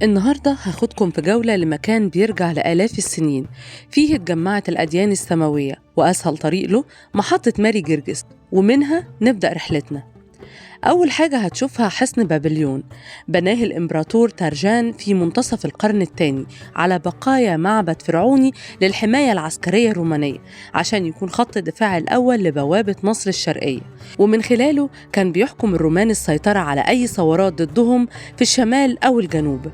النهاردة هاخدكم في جولة لمكان بيرجع لآلاف السنين. فيه اتجمعت الأديان السماوية، وأسهل طريق له محطة ماري جرجس، ومنها نبدأ رحلتنا. أول حاجة هتشوفها حصن بابليون، بناه الإمبراطور ترجان في منتصف القرن الثاني على بقايا معبد فرعوني للحماية العسكرية الرومانية، عشان يكون خط الدفاع الأول لبوابة مصر الشرقية، ومن خلاله كان بيحكم الرومان السيطرة على أي ثورات ضدهم في الشمال أو الجنوب.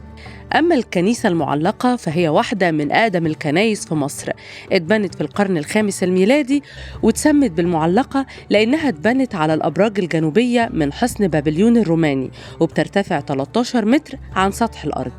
أما الكنيسة المعلقة فهي واحدة من أقدم الكنايس في مصر، اتبنت في القرن الخامس الميلادي واتسمت بالمعلقة لأنها اتبنت على الأبراج الجنوبية من حصن بابليون الروماني، وبترتفع 13 متر عن سطح الأرض.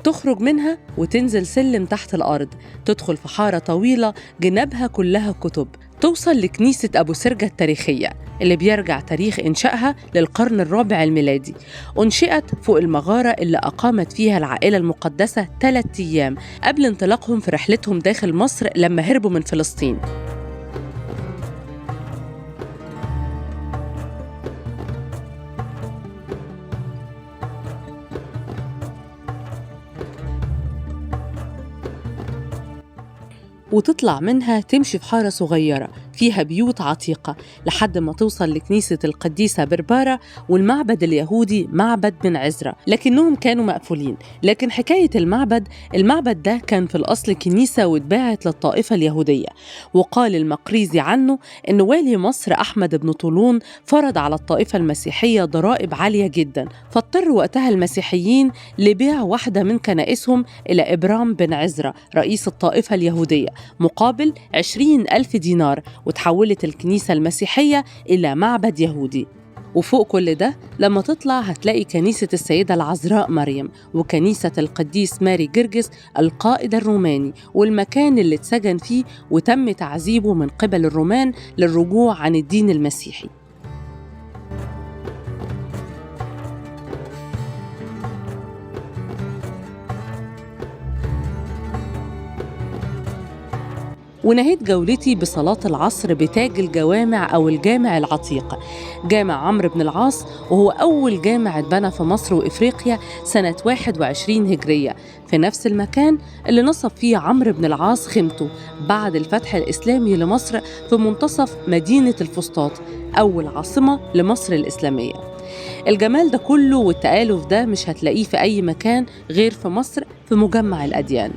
تخرج منها وتنزل سلم تحت الأرض، تدخل في حارة طويلة جنابها كلها كتب، توصل لكنيسة أبو سرجة التاريخية اللي بيرجع تاريخ إنشائها للقرن الرابع الميلادي. أنشئت فوق المغارة اللي أقامت فيها العائلة المقدسة 3 أيام قبل انطلاقهم في رحلتهم داخل مصر لما هربوا من فلسطين. وتطلع منها تمشي في حارة صغيرة فيها بيوت عتيقة لحد ما توصل لكنيسة القديسة بربارة والمعبد اليهودي معبد بن عزرا، لكنهم كانوا مقفولين. لكن حكاية المعبد ده كان في الأصل كنيسة واتباعت للطائفة اليهودية، وقال المقريزي عنه إن والي مصر أحمد بن طولون فرض على الطائفة المسيحية ضرائب عالية جدا، فاضطر وقتها المسيحيين لبيع واحدة من كنائسهم إلى إبرام بن عزرا رئيس الطائفة اليهودية مقابل 20,000 دينار، وتحولت الكنيسة المسيحية إلى معبد يهودي. وفوق كل ده لما تطلع هتلاقي كنيسة السيدة العذراء مريم وكنيسة القديس ماري جرجس القائد الروماني، والمكان اللي اتسجن فيه وتم تعذيبه من قبل الرومان للرجوع عن الدين المسيحي. ونهيت جولتي بصلاة العصر بتاج الجوامع أو الجامع العتيق، جامع عمرو بن العاص، وهو أول جامع اتبنى في مصر وإفريقيا سنة 21 هجرية في نفس المكان اللي نصب فيه عمرو بن العاص خيمته بعد الفتح الإسلامي لمصر في منتصف مدينة الفسطاط، أول عاصمة لمصر الإسلامية. الجمال ده كله والتآلف ده مش هتلاقيه في أي مكان غير في مصر في مجمع الأديان.